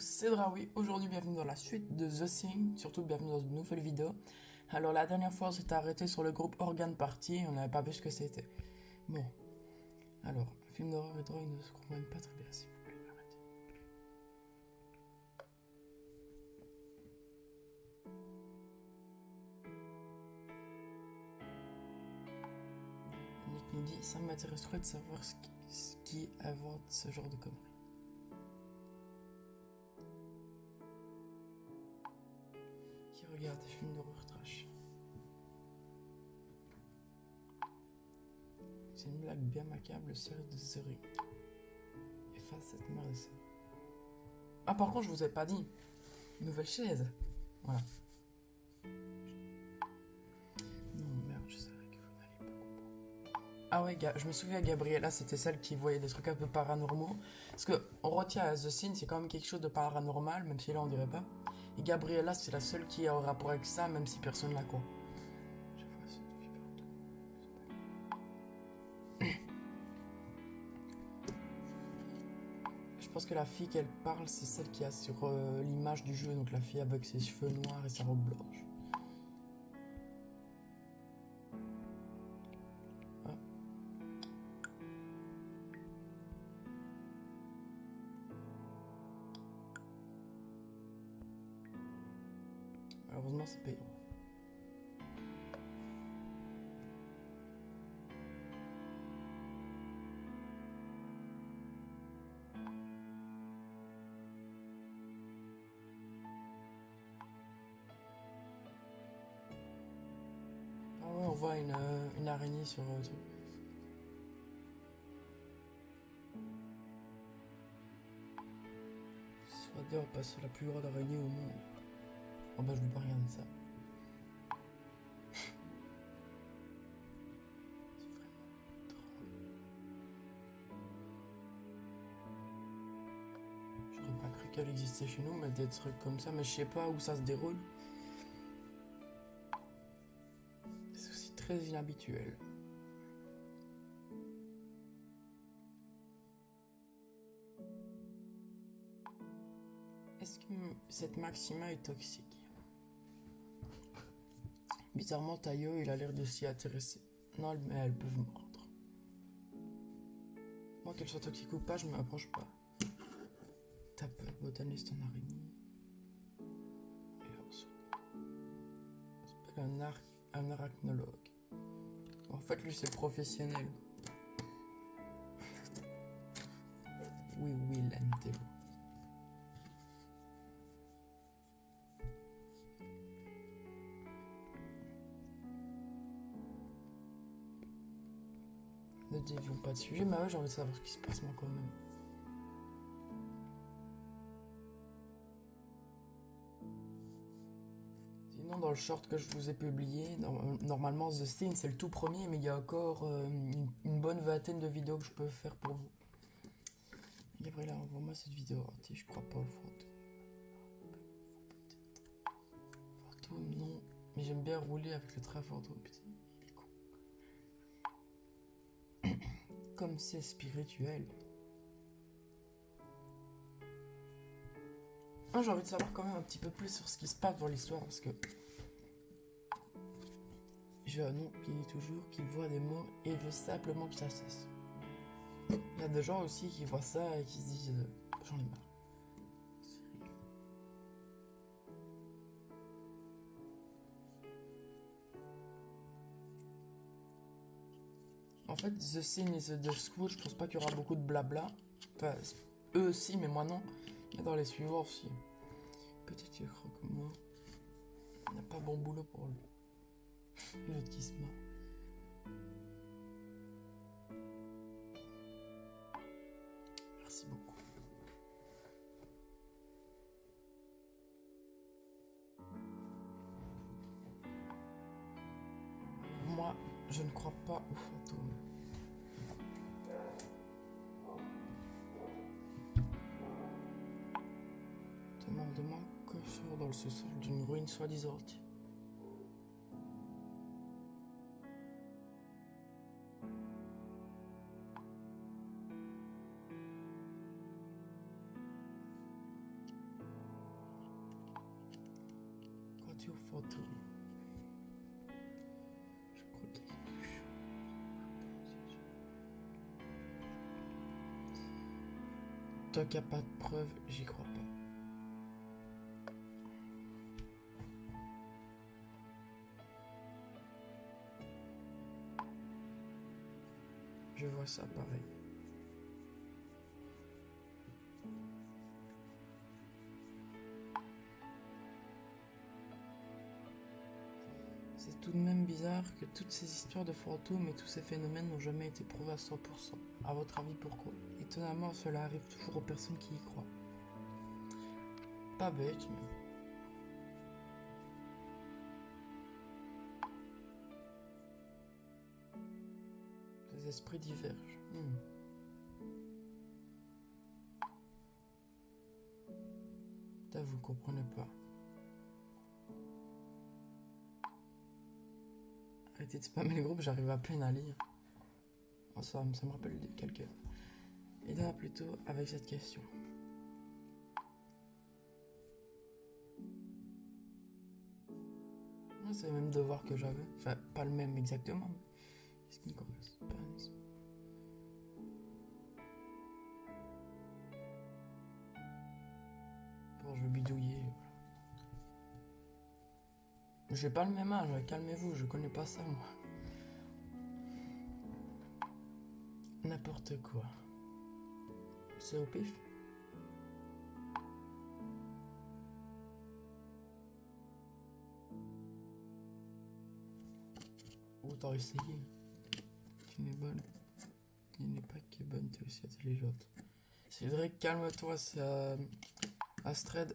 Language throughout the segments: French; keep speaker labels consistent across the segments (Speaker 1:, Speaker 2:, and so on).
Speaker 1: tous, c'est Draoui. Aujourd'hui, bienvenue dans la suite de The Thing, surtout bienvenue dans une nouvelle vidéo. Alors, la dernière fois, on s'était arrêté sur le groupe Organ Party, on n'avait pas vu ce que c'était. Bon, alors, film d'horreur et drogue ne se comprennent pas très bien, s'il vous plaît, arrêtez. Nick nous dit, ça m'intéresse trop de savoir ce qui invente ce genre de conneries. Qui regarde des films d'horreur trash. C'est une blague bien macabre, série de The Ring. Efface cette merde. Ah, par contre, je vous ai pas dit. Nouvelle chaise. Voilà. Non, merde, je savais que vous n'alliez pas comprendre. Ah ouais, je me souviens, Gabriella, c'était celle qui voyait des trucs un peu paranormaux. Parce que on retient à The Scene, c'est quand même quelque chose de paranormal, même si là on dirait pas. Et Gabriella, c'est la seule qui a un rapport avec ça, même si personne la croit. Je pense que la fille qu'elle parle, c'est celle qui a sur l'image du jeu, donc la fille avec ses cheveux noirs et sa robe blanche. Ah. Malheureusement, c'est payant. Ah ouais, on voit une araignée sur le truc. Soit dehors passe la plus grande araignée au monde. Oh bah je veux pas rien de ça. C'est vraiment drôle. J'aurais pas cru qu'elle existait chez nous, mais des trucs comme ça, mais je sais pas où ça se déroule. C'est aussi très inhabituel. Est-ce que cette Maxima est toxique? Bizarrement, Tayo, il a l'air de s'y intéresser. Non, mais elles peuvent mordre. Moi, qu'elle soit toxique ou pas, je m'approche pas. Tape botaniste en araignée. Et là, on s'appelle un arachnologue. En fait, lui, c'est professionnel. Oui, l'entelo. Ne dévions pas de sujet, mais ouais, j'ai envie de savoir ce qui se passe moi quand même. Sinon, dans le short que je vous ai publié, normalement The Scene c'est le tout premier, mais il y a encore une bonne vingtaine de vidéos que je peux faire pour vous. Gabriella, envoie-moi cette vidéo. Je crois pas au fantôme. Fantôme, non. Mais j'aime bien rouler avec le train fantôme, putain. Il est con. Comme c'est spirituel. Moi, j'ai envie de savoir quand même un petit peu plus sur ce qui se passe dans l'histoire, parce que j'ai un oncle qui dit toujours qu'il voit des morts et veut simplement que ça cesse. Il y a des gens aussi qui voient ça et qui se disent j'en ai marre. En fait, The Scene et The Death School, je pense pas qu'il y aura beaucoup de blabla. Enfin, eux aussi, mais moi non. Mais dans les suivants aussi. Peut-être qu'il croit que moi. Il n'a pas bon boulot pour lui. L'autre qui se marre. Merci beaucoup. Moi, je ne crois pas aux fantômes. Demande-moi que sort dans le sous-sol d'une ruine soi-disant. Nature photo. Je crois qu'il y a quelque chose. Tant qu'il n'y a pas de preuve, j'y crois pas. Je vois ça pareil. C'est tout de même bizarre que toutes ces histoires de fantômes et tous ces phénomènes n'ont jamais été prouvés à 100%. À votre avis, pourquoi? Étonnamment, cela arrive toujours aux personnes qui y croient. Pas bête, mais... Les esprits divergent. Putain, vous comprenez pas. Arrêtez de spammer le groupe, j'arrive à peine à lire. Oh, ça me rappelle quelqu'un. Et là, plutôt avec cette question. Moi, c'est le même devoir que j'avais. Enfin, pas le même exactement, mais ce qui ne correspond pas. Bon, je vais bidouiller. J'ai pas le même âge, calmez-vous, je connais pas ça, moi. N'importe quoi. C'est au pif. Autant essayer. Tu n'es bonne. Il n'est pas qui est bonne, t'es aussi intelligente. Cédric, calme-toi, c'est un straight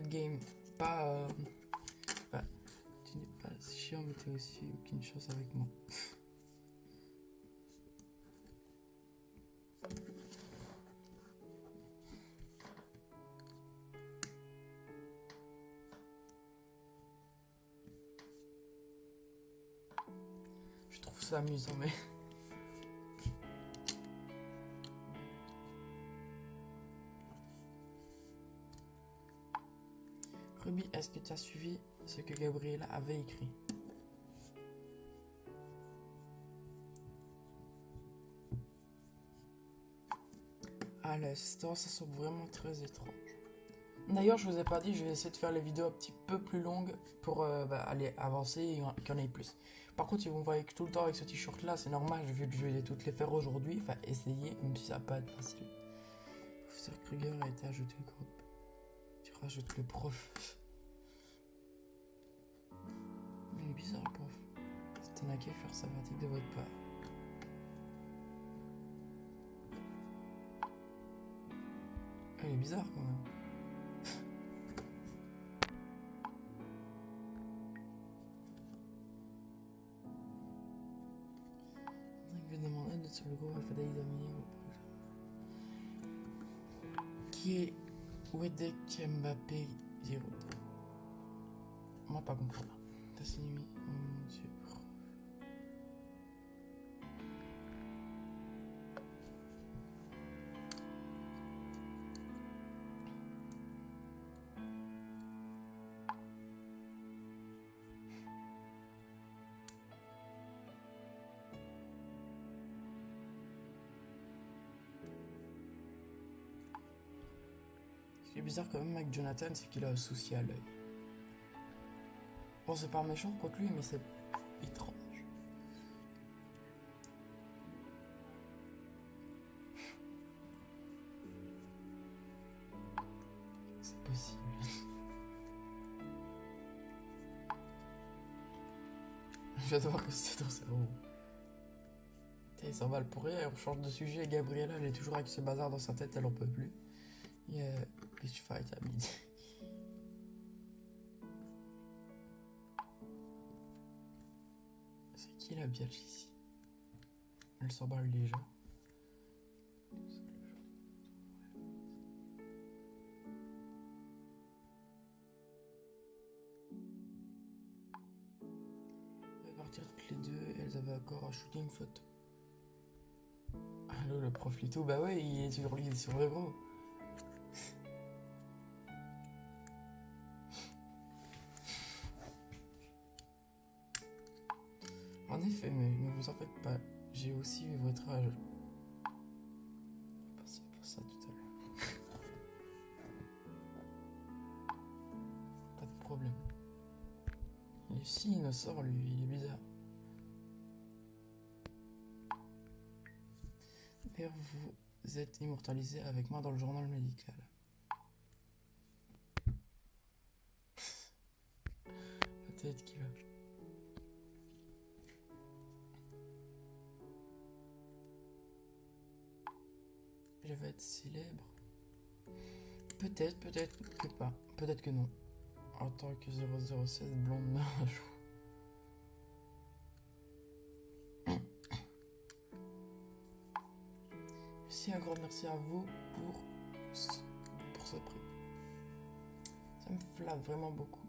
Speaker 1: game. Pas... Enfin, tu n'es pas si chiant, mais t'as aussi aucune chance avec moi. Je trouve ça amusant, mais... Ruby, est-ce que tu as suivi ce que Gabriella avait écrit? Ah, l'instant, ça semble vraiment très étrange. D'ailleurs, je vous ai pas dit, je vais essayer de faire les vidéos un petit peu plus longues pour aller avancer et qu'il y en ait plus. Par contre, si vous me voyez tout le temps avec ce t-shirt là, c'est normal, vu que je vais toutes les faire aujourd'hui. Enfin, essayer, même si ça va pas être facile. Professeur Kruger a été ajouté au groupe. Tu rajoutes le prof. Mais il est bizarre, le prof. C'était naqué faire sympathique de votre part. Elle est bizarre quand même. Il veut demander d'être sur le groupe, il faut examiner. Qui est Wedek Mbappé 0? Moi, pas comprendre. T'as signé, oh mon dieu. Ce qui est bizarre quand même avec Jonathan, c'est qu'il a un souci à l'œil. Bon, c'est pas méchant contre lui, mais c'est étrange. C'est possible. J'adore que c'est ton cerveau. Il s'emballe pour rien, on change de sujet. Gabriella, elle est toujours avec ce bazar dans sa tête, elle en peut plus. Yeah, bitch fight à midi. C'est qui la biatch ici? Elle s'emballe déjà. Elles va partir toutes les deux et elles avaient accord à shooter une photo. Allô, le prof Lito, bah ouais, il est sur le gros. En effet, mais ne vous en faites pas. J'ai aussi eu votre âge. C'est pour ça tout à l'heure. Pas de problème. Il est si innocent, lui, il est bizarre. D'ailleurs, vous êtes immortalisé avec moi dans le journal médical. La tête qu'il a. Je vais être célèbre. Peut-être que pas. Peut-être que non. En tant que 007 blonde meurt un jour. Merci, un grand merci à vous pour ce prix. Ça me flatte vraiment beaucoup.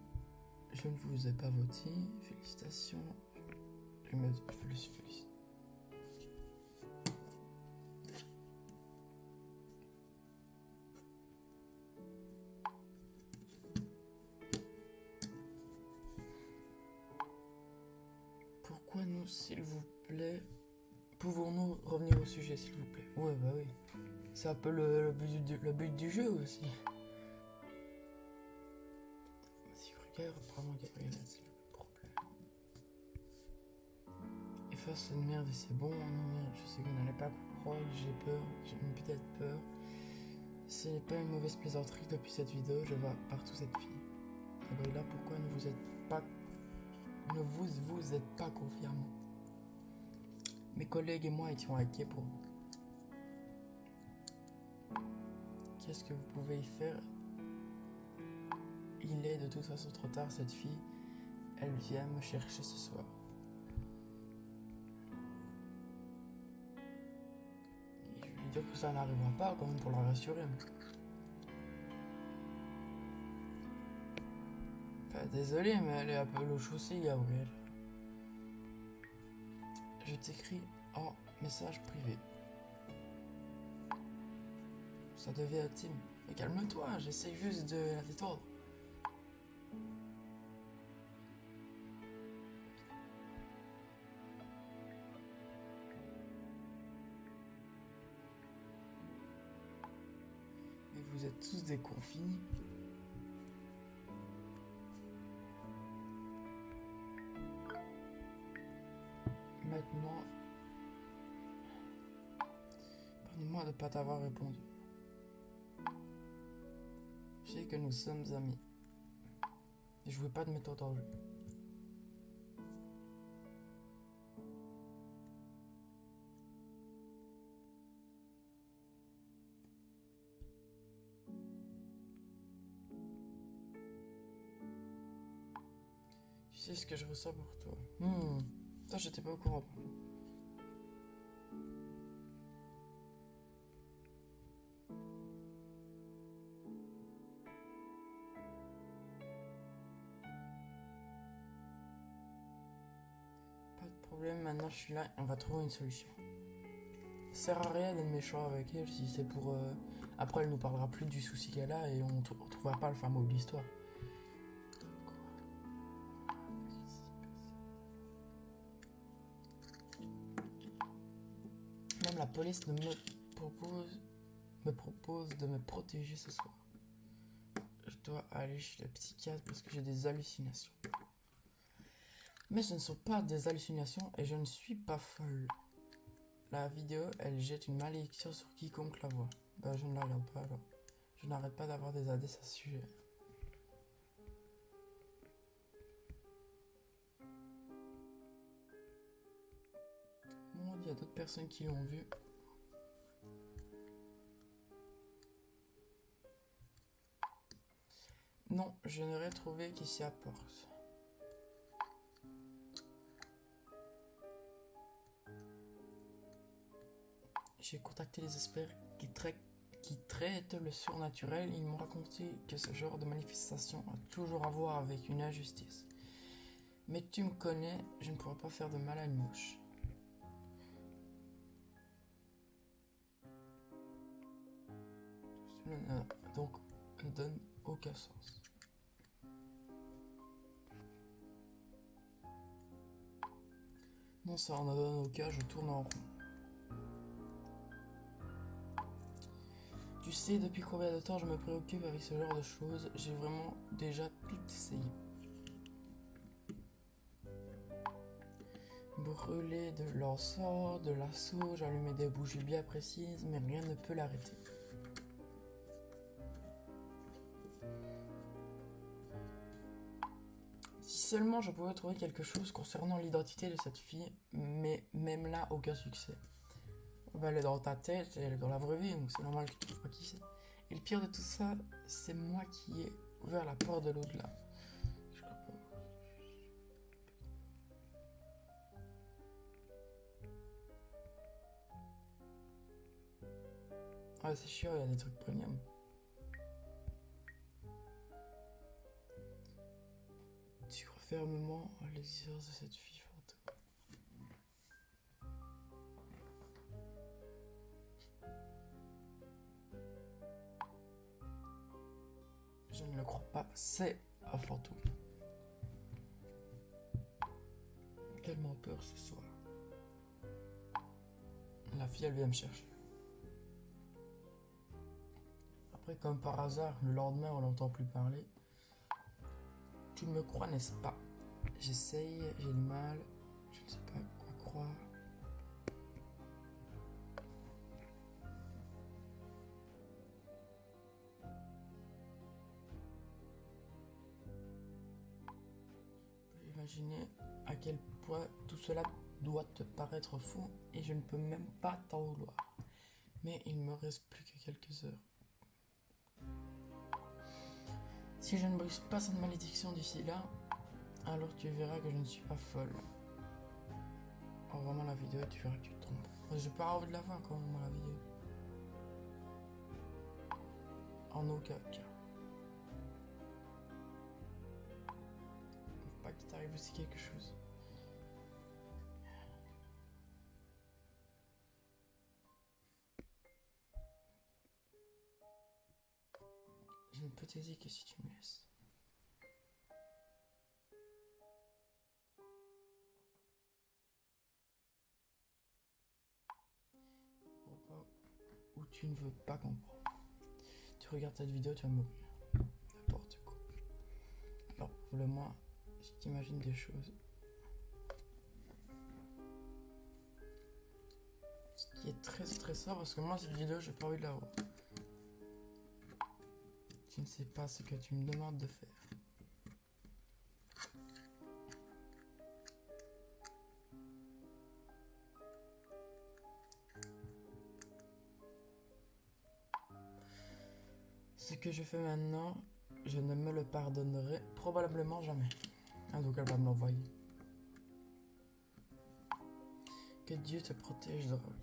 Speaker 1: Je ne vous ai pas voté. Félicitations. Je me félicite. Pourquoi nous, s'il vous plaît? Pouvons-nous revenir au sujet, s'il vous plaît? Ouais, bah oui. C'est un peu le but du jeu aussi. Si regarde, apparemment Gabriel, c'est le problème. Efface cette merde et c'est bon. Non merde, je sais que vous n'allez pas comprendre, j'ai peur, j'ai une petite peur. Ce n'est pas une mauvaise plaisanterie depuis cette vidéo, je vois partout cette fille. Gabriela, pourquoi ne vous êtes pas confirmé? Mes collègues et moi étions inquiets pour vous. Qu'est-ce que vous pouvez y faire? Il est de toute façon trop tard, cette fille. Elle vient me chercher ce soir. Et je lui dis que ça n'arrivera pas quand même pour la rassurer. Enfin, désolé, mais elle est un peu louche aussi, Gabriel. Je t'écris en message privé. Ça devient intime. Mais calme-toi, j'essaie juste de la détendre. Mais vous êtes tous des confinés. Maintenant, pardonne-moi de ne pas t'avoir répondu. Je sais que nous sommes amis. Et je ne veux pas te mettre en danger. Tu sais ce que je ressens pour toi. Ça, j'étais pas au courant. Pas de problème, maintenant je suis là et on va trouver une solution. Ça sert à rien d'être méchant avec elle si c'est pour... Après, elle nous parlera plus du souci qu'elle a et on trouvera pas le fin mot de l'histoire. Même la police me propose de me protéger ce soir. Je dois aller chez le psychiatre parce que j'ai des hallucinations. Mais ce ne sont pas des hallucinations et je ne suis pas folle. La vidéo, elle jette une malédiction sur quiconque la voit. Bah, je ne la regarde pas alors. Je n'arrête pas d'avoir des indices à ce sujet. Bon, il y a d'autres personnes qui l'ont vu. Non, je n'aurais trouvé qu'ici à Porte. J'ai contacté les experts qui traitent le surnaturel. Ils m'ont raconté que ce genre de manifestation a toujours à voir avec une injustice. Mais tu me connais, je ne pourrais pas faire de mal à une mouche. Cela donc ne donne aucun sens. Non, ça en donne au cas, je tourne en rond. Tu sais depuis combien de temps je me préoccupe avec ce genre de choses? J'ai vraiment déjà tout essayé. Brûler de l'encens, de l'assaut, j'allumais des bougies bien précises, mais rien ne peut l'arrêter. Si seulement je pouvais trouver quelque chose concernant l'identité de cette fille, mais même là, aucun succès. Ben, elle est dans ta tête, elle est dans la vraie vie, donc c'est normal que tu ne trouves pas qui c'est. Et le pire de tout ça, c'est moi qui ai ouvert la porte de l'au-delà. Je crois pas. Ah, c'est chiant, il y a des trucs premium. Tu crois fermement à l'existence de cette fille fantôme. Je ne le crois pas, c'est un fantôme. Tellement peur ce soir. La fille, elle vient me chercher. Après, comme par hasard, le lendemain, on n'entend plus parler. Tu me crois, n'est-ce pas? J'essaye, j'ai du mal, je ne sais pas quoi croire. Imaginez à quel point tout cela doit te paraître fou et je ne peux même pas t'en vouloir. Mais il ne me reste plus que quelques heures. Si je ne brise pas cette malédiction d'ici là, alors tu verras que je ne suis pas folle. En vraiment la vidéo, tu verras que tu te trompes. J'ai pas envie de la voir quand même la vidéo. En aucun cas. Faut pas qu'il t'arrive aussi quelque chose. Je ne peux t'aider que si tu me laisses. Ou tu ne veux pas comprendre. Tu regardes cette vidéo, tu vas mourir. N'importe quoi. Alors, moi, je t'imagine des choses. Ce qui est très stressant parce que moi, cette vidéo, j'ai pas envie de la voir. Tu ne sais pas ce que tu me demandes de faire. Ce que je fais maintenant, je ne me le pardonnerai probablement jamais. Ah, donc elle va me l'envoyer. Que Dieu te protège de revenir.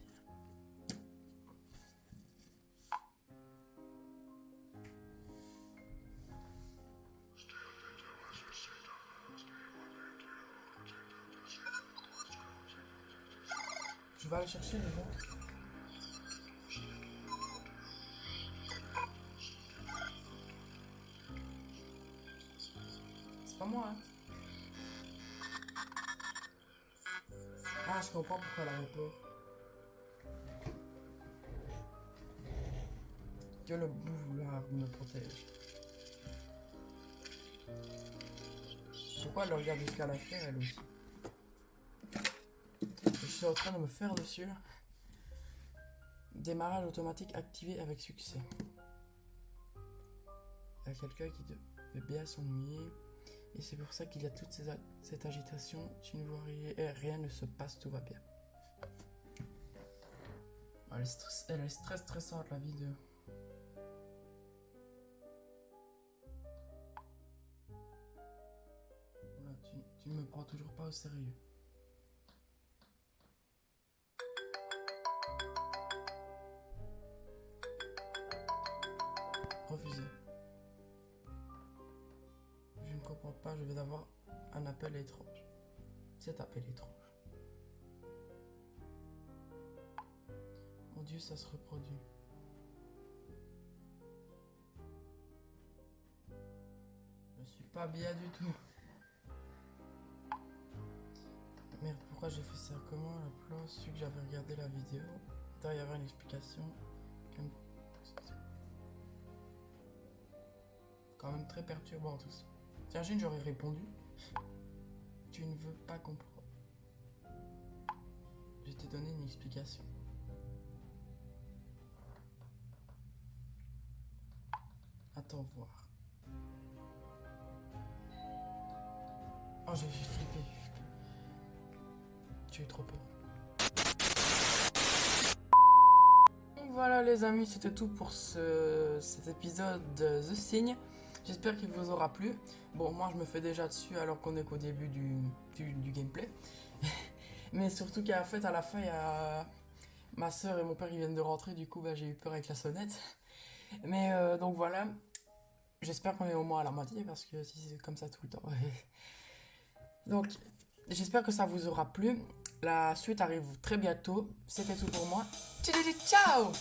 Speaker 1: Je vais aller chercher les gens. C'est pas moi, hein. Ah, je comprends pourquoi elle avait peur. Que le vouloir me protège. Pourquoi elle le regarde jusqu'à la fin, elle aussi? Je suis en train de me faire dessus. Démarrage automatique activé avec succès. Il y a quelqu'un qui devait bien s'ennuyer. Et c'est pour ça qu'il y a toute cette agitation. Tu ne vois rien, rien ne se passe, tout va bien. Elle est très stressante, la vidéo. Là, tu ne me prends toujours pas au sérieux. Refusé. Je ne comprends pas, je vais avoir un appel étrange. Cet appel étrange. Mon Dieu, ça se reproduit. Je suis pas bien du tout. Merde, pourquoi pourquoi j'ai fait ça, comment le plan, celui que j'avais regardé la vidéo. Il doit y avoir une explication. Quand même très perturbant tout ça. T'imagines, j'aurais répondu. Tu ne veux pas comprendre. Je t'ai donné une explication. Attends voir. Oh, j'ai flippé. J'ai eu trop peur. Voilà les amis, c'était tout pour cet épisode de The Sign. J'espère qu'il vous aura plu. Bon, moi je me fais déjà dessus alors qu'on est qu'au début du gameplay. Mais surtout qu'à la fin, il y a ma soeur et mon père qui viennent de rentrer. Du coup, j'ai eu peur avec la sonnette. Mais donc voilà. J'espère qu'on est au moins à la moitié parce que si c'est comme ça tout le temps. Donc, j'espère que ça vous aura plu. La suite arrive très bientôt. C'était tout pour moi. Ciao!